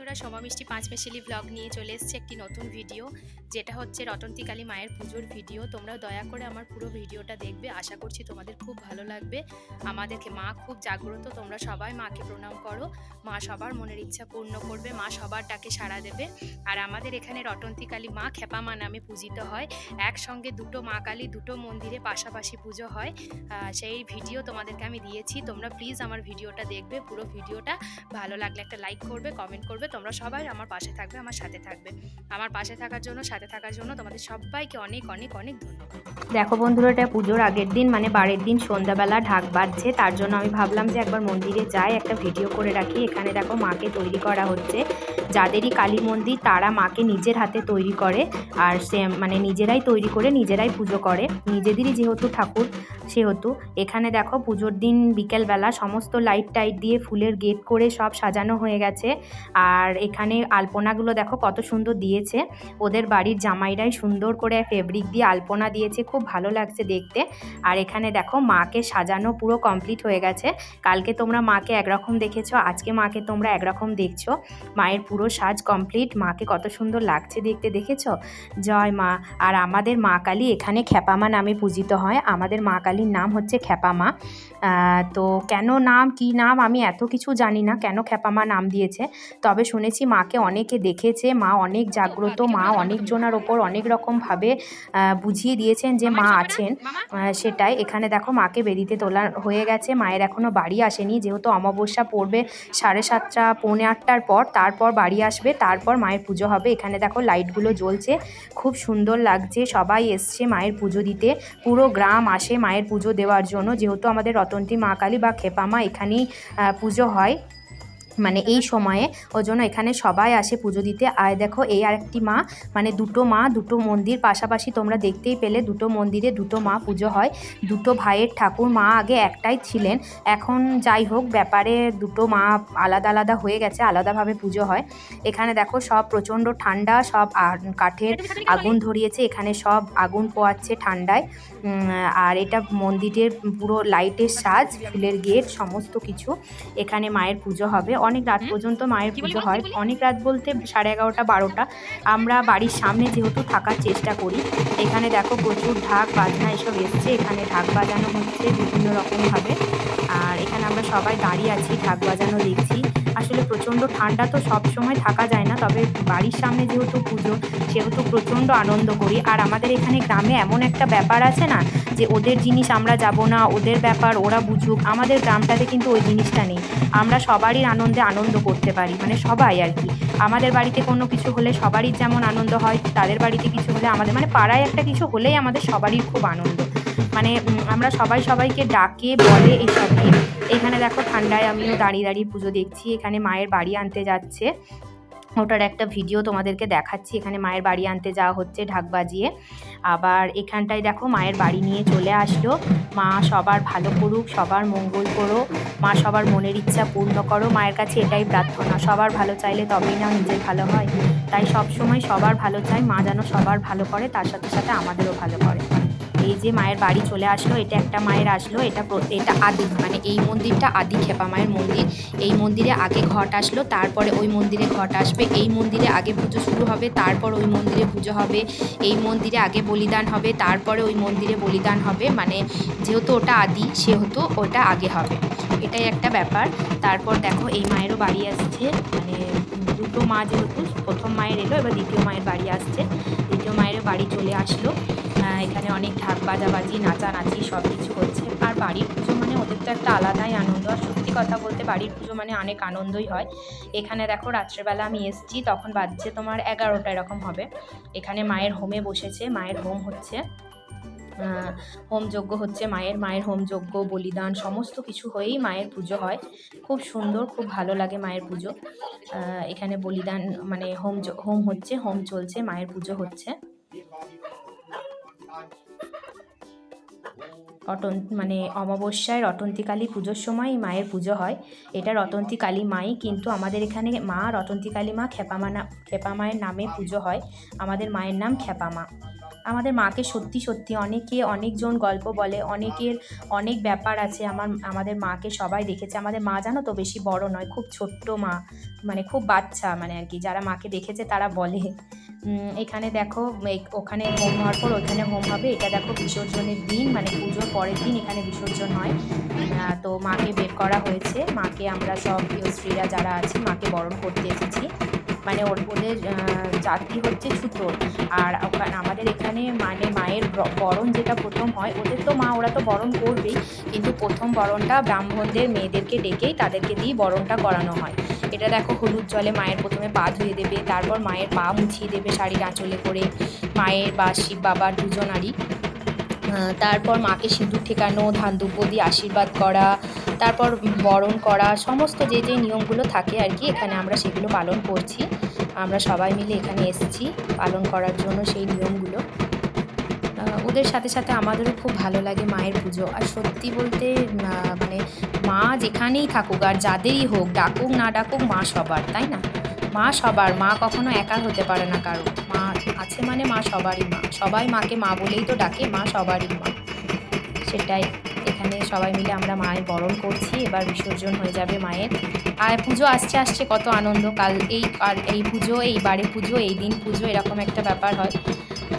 বন্ধুরা, সোমা মিষ্টি পাঁচমেশালি ব্লগ নিয়ে চলে এসেছে একটি নতুন ভিডিও, যেটা হচ্ছে রটন্তী কালী মায়ের পুজোর ভিডিও। তোমরা দয়া করে আমার পুরো ভিডিওটা দেখবে, আশা করছি তোমাদের খুব ভালো লাগবে। আমাদেরকে মা খুব জাগ্রত, তোমরা সবাই মাকে প্রণাম করো। মা সবার মনের ইচ্ছা পূর্ণ করবে, মা সবার ডাকে সাড়া দেবে। আর আমাদের এখানে রটন্তী কালী মা খেপা মা নামে পূজিত হয়। একসঙ্গে দুটো মা কালী দুটো মন্দিরে পাশাপাশি পুজো হয়। সেই ভিডিও তোমাদেরকে আমি দিয়েছি, তোমরা প্লিজ আমার ভিডিওটা দেখবে। পুরো ভিডিওটা ভালো লাগলে একটা লাইক করবে, কমেন্ট করবে। তোমরা সবাই আমার পাশে থাকবে, আমার সাথে থাকবে। আমার পাশে থাকার জন্য, সাথে থাকার জন্য তোমাদের সবাইকে অনেক অনেক অনেক ধন্যবাদ। দেখো বন্ধুরা, এটা পুজোর আগের দিন মানে বারের দিন সন্ধ্যাবেলা ঢাক বাজছে, তার জন্য আমি ভাবলাম যে একবার মন্দিরে যাই, একটা ভিডিও করে রাখি। এখানে দেখো মাকে তৈরি করা হচ্ছে। যাদেরই কালী মন্দির তারা মাকে নিজের হাতে তৈরি করে, আর সে মানে নিজেরাই তৈরি করে নিজেরাই পুজো করে, নিজেদেরই যেহেতু ঠাকুর সেহেতু। এখানে দেখো পুজোর দিন বিকেলবেলা সমস্ত লাইট টাইট দিয়ে ফুলের গেট করে সব সাজানো হয়ে গেছে। আর এখানে আলপনাগুলো দেখো কত সুন্দর দিয়েছে, ওদের বাড়ির জামাইরাই সুন্দর করে ফেব্রিক দিয়ে আলপনা দিয়েছে, খুব ভালো লাগছে দেখতে। আর এখানে দেখো মাকে সাজানো পুরো কমপ্লিট হয়ে গেছে। কালকে তোমরা মাকে একরকম দেখেছো, আজকে মাকে তোমরা একরকম দেখছো। মায়ের পুরো সাজ কমপ্লিট, মাকে কত সুন্দর লাগছে দেখতে, দেখেছো? জয় মা। আর আমাদের মা কালী এখানে খেপামা নামে পূজিত হয়। আমাদের মা কালীর নাম হচ্ছে খেপামা। তো কেন নাম, কি নাম আমি এত কিছু জানি না, কেন খেপামা নাম দিয়েছে। তবে শুনেছি মাকে অনেকে দেখেছে, মা অনেক জাগ্রত, মা অনেকজনের ওপর অনেক রকমভাবে বুঝিয়ে দিয়েছেন যে মা আছেন। সেটাই এখানে দেখো মাকে বেদিতে তোলা হয়ে গেছে। মায়ের এখনও বাড়ি আসেনি, যেহেতু অমাবস্যা পড়বে 7:30 পৌনে 8টার পর, তারপর বাড়ি আসবে, তারপর মায়ের পুজো হবে। এখানে দেখো লাইটগুলো জ্বলছে, খুব সুন্দর লাগছে। সবাই এসছে মায়ের পুজো দিতে, পুরো গ্রাম আসে মায়ের পুজো দেওয়ার জন্য, যেহেতু আমাদের রটন্তী মা কালী বা খেপামা এখানেই পুজো হয় মানে এই সময়ে, ওই জন্য এখানে সবাই আসে পুজো দিতে। আর দেখো এই আরেকটি মা, মানে দুটো মা দুটো মন্দির পাশাপাশি তোমরা দেখতেই পেলে, দুটো মন্দিরে দুটো মা পুজো হয়, দুটো ভাইয়ের ঠাকুর। মা আগে একটাই ছিলেন, এখন যাই হোক ব্যাপারে দুটো মা আলাদা আলাদা হয়ে গেছে, আলাদাভাবে পুজো হয়। এখানে দেখো সব প্রচণ্ড ঠান্ডা, সব কাঠের আগুন ধরিয়েছে, এখানে সব আগুন পোয়াচ্ছে ঠান্ডায়। আর এটা মন্দিরের পুরো লাইটের সাজ, ফুলের গেট, সমস্ত কিছু। এখানে মায়ের পুজো হবে অনেক রাত পর্যন্ত, মায়ের পুজো হয় অনেক রাত বলতে 11:30 12টা। আমরা বাড়ির সামনে যেহেতু থাকার চেষ্টা করি। এখানে দেখো প্রচুর ঢাক বাজনা এসব এসছে, এখানে ঢাক বাজানো হচ্ছে বিভিন্ন রকমভাবে। আর এখানে আমরা সবাই দাঁড়িয়ে আছি, ঢাক বাজানো দেখছি। আসলে প্রচণ্ড ঠান্ডা তো সব সময় থাকা যায় না, তবে বাড়ির সামনে যেহেতু পুজো সেহেতু প্রচণ্ড আনন্দ করি। আর আমাদের এখানে গ্রামে এমন একটা ব্যাপার আছে না, যে ওদের জিনিস আমরা যাব না, ওদের ব্যাপার ওরা বুঝুক। আমাদের গ্রামটাতে কিন্তু ওই জিনিসটা নেই, আমরা সবারই আনন্দে আনন্দ করতে পারি, মানে সবাই আর কি। আমাদের বাড়িতে কোনো কিছু হলে সবারই যেমন আনন্দ হয়, তাদের বাড়িতে কিছু হলে আমাদের, মানে পাড়ায় একটা কিছু হলেই আমাদের সবারই খুব আনন্দ, মানে আমরা সবাই সবাইকে ডাকে বলে এইসব নিয়ে। এখানে দেখো ঠান্ডায় আমিও দাঁড়িয়ে দাঁড়িয়ে পুজো দেখছি। এখানে মায়ের বাড়ি আনতে যাচ্ছে, ওটার একটা ভিডিও তোমাদেরকে দেখাচ্ছি। এখানে মায়ের বাড়ি আনতে যাওয়া হচ্ছে ঢাক বাজিয়ে। আবার এখানটায় দেখো মায়ের বাড়ি নিয়ে চলে আসলো। মা সবার ভালো করুক, সবার মঙ্গল করো, মা সবার মনের ইচ্ছা পূর্ণ করো। মায়ের কাছে এটাই প্রার্থনা, সবার ভালো চাইলে তবেই না নিজের ভালো হয়। তাই সবসময় সবার ভালো চাই, মা যেন সবার ভালো করে, তার সাথে সাথে আমাদেরও ভালো করে। এই যে মায়ের বাড়ি চলে আসলো, এটা একটা মায়ের আসলো, এটা আদি, মানে এই মন্দিরটা আদি খেপা মায়ের মন্দির। এই মন্দিরে আগে ঘট আসলো, তারপরে ওই মন্দিরে ঘট আসবে। এই মন্দিরে আগে পুজো শুরু হবে, তারপর ওই মন্দিরে পুজো হবে। এই মন্দিরে আগে বলিদান হবে, তারপরে ওই মন্দিরে বলিদান হবে, মানে যেহেতু ওটা আদি সেহেতু ওটা আগে হবে, এটাই একটা ব্যাপার। তারপর দেখো এই মায়েরও বাড়ি আসছে, মানে দুটো মা যেহেতু, প্রথম মায়ের এলো, এবার দ্বিতীয় মায়ের বাড়ি আসছে, দ্বিতীয় মায়েরও বাড়ি চলে আসলো। এখানে অনেক ঢাক বাজাবাজি নাচানাচি সব কিছু হচ্ছে। আর বাড়ির পুজো মানে ওদের তো একটা আলাদাই আনন্দ, আর সত্যি কথা বলতে বাড়ির পুজো মানে অনেক আনন্দই হয়। এখানে দেখো রাত্রেবেলা আমি এসছি, তখন বাজছে তোমার 11টা এরকম হবে। এখানে মায়ের হোমে বসেছে, মায়ের হোম হচ্ছে, হোম যজ্ঞ হচ্ছে মায়ের হোম যজ্ঞ বলিদান সমস্ত কিছু হয়েই মায়ের পুজো হয়। খুব সুন্দর, খুব ভালো লাগে মায়ের পুজো। এখানে বলিদান মানে হোম হচ্ছে, হোম চলছে, মায়ের পুজো হচ্ছে। মানে অমাবস্যায় রটন্তী কালী পুজোর সময় মায়ের পুজো হয়। এটা রটন্তী কালী মাই, কিন্তু আমাদের এখানে মা রটন্তী কালী মা খেপা মায়ের নামে পুজো হয়। আমাদের মায়ের নাম খেপা মা। আমাদের মাকে সত্যি সত্যি অনেকজন গল্প বলে, অনেকের অনেক ব্যাপার আছে। আমাদের মাকে সবাই দেখেছে। আমাদের মা জানো তো বেশি বড় নয়, খুব ছোট্ট মা, মানে খুব বাচ্চা, মানে আর কি যারা মাকে দেখেছে তারা বলে। এখানে দেখো ওখানে হোম হওয়ার পর ওইখানে হোম হবে। এটা দেখো বিসর্জনের দিন, মানে পুজোর পরের দিন এখানে বিসর্জন হয়। তো মাকে বের করা হয়েছে। মাকে আমরা সব স্ত্রীরা যারা আছি মাকে বরণ করতে এসেছি। মানে ওদের জাতি হচ্ছে ছুতোর। আর আমাদের এখানে মানে মায়ের বরণ যেটা প্রথম হয়, ওদের তো মা ওরা তো বরণ করবেই, কিন্তু প্রথম বরণটা ব্রাহ্মণদের মেয়েদেরকে ডেকেই তাদেরকে দিয়েই বরণটা করানো হয়। এটা দেখো হলুদ জলে মায়ের প্রথমে পা ধুয়ে দেবে, তারপর মায়ের পা মুছিয়ে দেবে শাড়ির আঁচলে করে, মায়ের বা শিব বাবার দুজনারই। তারপর মাকে সিঁদুর ঠেকানো, ধান দুব্য দিয়ে আশীর্বাদ করা, তারপর বরণ করা, সমস্ত যে নিয়মগুলো থাকে আর কি, এখানে আমরা সেগুলো পালন করছি। আমরা সবাই মিলে এখানে এসেছি পালন করার জন্য সেই নিয়মগুলো। ওদের সাথে সাথে আমাদেরও খুব ভালো লাগে মায়ের পুজো। আর সত্যি বলতে মানে মা যেখানেই থাকুক আর যাদেরই হোক, ডাকুক না ডাকুক, মা সবার, তাই না? মা সবার, মা কখনো একা হতে পারে না কারো। মা আছে মানে মা সবারই মা, সবাই মাকে মা বলেই তো ডাকে, মা সবারই মা। সেটাই, এখানে সবাই মিলে আমরা মায়ের বরণ করছি। এবার বিসর্জন হয়ে যাবে মায়ের। আর পুজো আসছে কত আনন্দ। এই পুজো, এইবারে পুজো, এই দিন পুজো, এরকম একটা ব্যাপার হয়।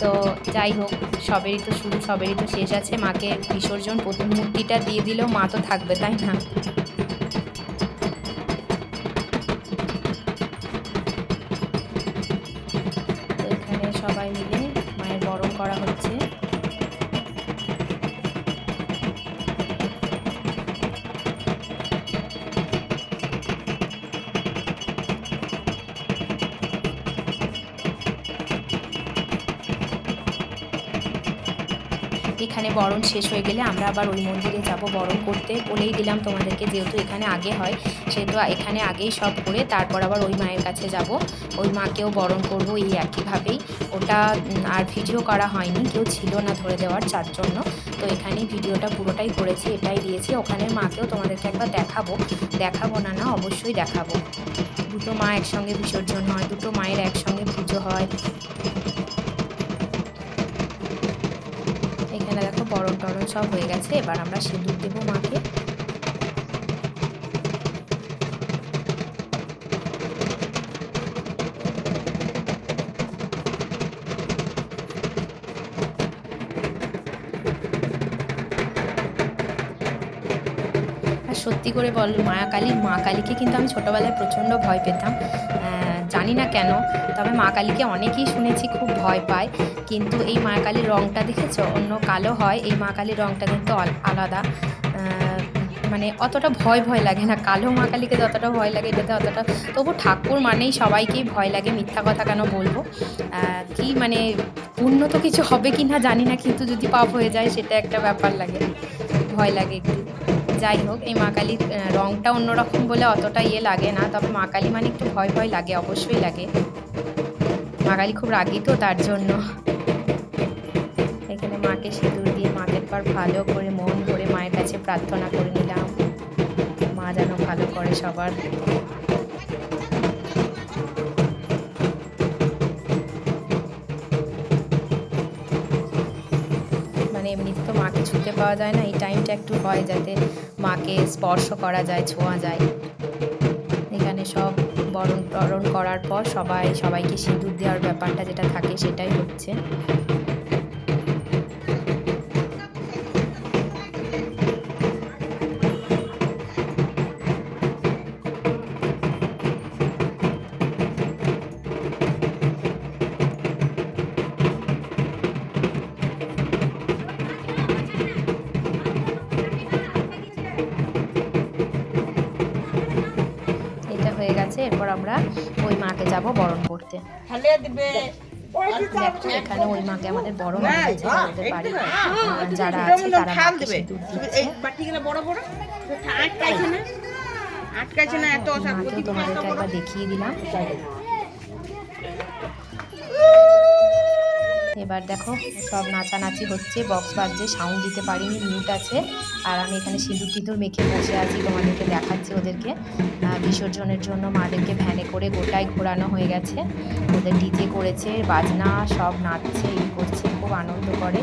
তো যাই হোক, সবেরই তো শুরু, সবেরই তো শেষ আছে। মাকে বিসর্জন, প্রথম মূর্তিটা দিয়ে দিলেও মা তো থাকবে, তাই না? তো এখানে সবাই মিলে মায়ের বরণ করা হচ্ছে। এখানে বরণ শেষ হয়ে গেলে আমরা আবার ওই মন্দিরে যাব বরণ করতে। বলেই দিলাম তোমাদেরকে, যেহেতু এখানে আগে হয় সেহেতু এখানে আগেই সব করে তারপর আবার ওই মায়ের কাছে যাব, ওই মাকেও বরণ করব এই একইভাবেই। ওটা আর ভিডিও করা হয়নি, কেউ ছিল না ধরে দেওয়ার, যার জন্য তো এখানেই ভিডিওটা পুরোটাই করেছি, এটাই দিয়েছি। ওখানের মাকেও তোমাদেরকে একবার দেখাবো না অবশ্যই দেখাবো। দুটো মা একসঙ্গে বিসর্জন হয়, দুটো মায়ের একসঙ্গে পুজো হয়। এখানে দেখো বরণ টরণ সব হয়ে গেছে। এবার আমরা সিঁদুর দেবো মাকে। আর সত্যি করে বল, মা কালীকে কিন্তু আমি ছোটোবেলায় প্রচণ্ড ভয় পেতাম, জানি না কেন। তবে মা কালীকে অনেকেই শুনেছি খুব ভয় পায়, কিন্তু এই মা কালীর রঙটা দেখেছো, অন্য কালো হয়, এই মা কালীর রঙটা কিন্তু আলাদা। মানে অতটা ভয় লাগে না, কালো মা কালীকে যতটা ভয় লাগে এটাতে অতটা। তবু ঠাকুর মানেই সবাইকেই ভয় লাগে, মিথ্যা কথা কেন বলবো। কি মানে উন্নত কিছু হবে কি না জানি না, কিন্তু যদি পাপ হয়ে যায় সেটা একটা ব্যাপার লাগে, ভয় লাগে একটু। যাই হোক, এই মা কালীর রঙটা অন্যরকম বলে অতটা লাগে না, তবে মা কালী মানে একটু ভয় লাগে, অবশ্যই লাগে। মা কালী খুব রাগী তো, তার জন্য। এখানে মাকে সিঁদুর দিয়ে মাকে একবার ভালো করে মন ভরে মায়ের কাছে প্রার্থনা করে নিলাম, মা যেন ভালো করে সবার। মানে এমনিতে তো মাকে ছুঁতে পাওয়া যায় না, এই টাইমটা একটু হয় যাতে মাকে স্পর্শ করা যায়, ছোঁয়া যায়। এখানে সব বরণ টরণ করার পর সবাইকে সিঁদুর দেওয়ার ব্যাপারটা যেটা থাকে সেটাই হচ্ছে। হয়ে গেছে, এরপর আমরা ওই মাকে যাব বরণ করতে। এখানে ওই মাকে আমাদের বরণ হয়ে গেছে, ওদের বাড়ি যারা আছে তারা মাকে সিঁদুর দিচ্ছে। মাকেও তোমাদেরকে একবার দেখিয়ে দিলাম। এবার দেখো সব নাচানাচি হচ্ছে, বক্স বাজছে, সাউন্ড দিতে পারিনি, মিউট আছে। আর আমি এখানে সিঁদুর টিঁদুর মেখে বসে আছি, তোমাদেরকে দেখাচ্ছি ওদেরকে। বিসর্জনের জন্য মাদেরকে ভ্যানে করে গোটাই ঘোরানো হয়ে গেছে। ওদের ডিজে করেছে, বাজনা, সব নাচছে, করছে, খুব আনন্দ করে।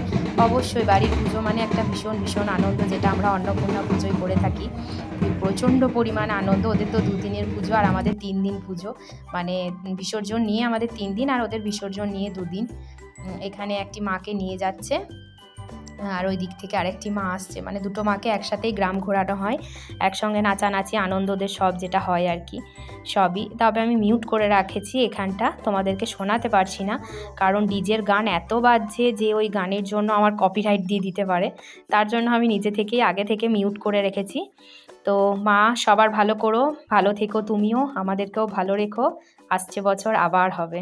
অবশ্যই বাড়ির পুজো মানে একটা ভীষণ ভীষণ আনন্দ, যেটা আমরা অন্নপূর্ণা পুজোয় করে থাকি। প্রচণ্ড পরিমাণ আনন্দ। ওদের তো 2 দিনের পুজো আর আমাদের 3 দিন পুজো, মানে বিসর্জন নিয়ে আমাদের 3 দিন আর ওদের বিসর্জন নিয়ে 2 দিন। এখানে একটি মাকে নিয়ে যাচ্ছে আর ওই দিক থেকে আরেকটি মা আসছে, মানে দুটো মাকে একসাথেই গ্রাম ঘোরানো হয়, একসঙ্গে নাচানাচি আনন্দদের সব যেটা হয় আর কি, সবই। তবে আমি মিউট করে রেখেছি এখানটা, তোমাদেরকে শোনাতে পারছি না, কারণ ডিজের গান এত বাজছে যে ওই গানের জন্য আমার কপিরাইট দিয়ে দিতে পারে। তার জন্য আমি নিজে থেকেই আগে থেকে মিউট করে রেখেছি। তো মা সবার ভালো করো, ভালো থেকো, তুমিও আমাদেরকেও ভালো রেখো। আসছে বছর আবার হবে,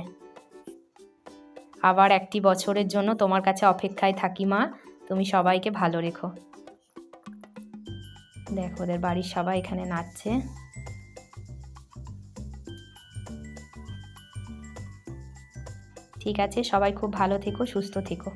আবার একটি বছরের জন্য তোমার কাছে অপেক্ষায় থাকি মা, তুমি সবাইকে ভালো রেখো। দেখো ওদের বাড়ির সবাই এখানে নাচছে। ঠিক আছে, সবাই খুব ভালো থেকো, সুস্থ থেকো।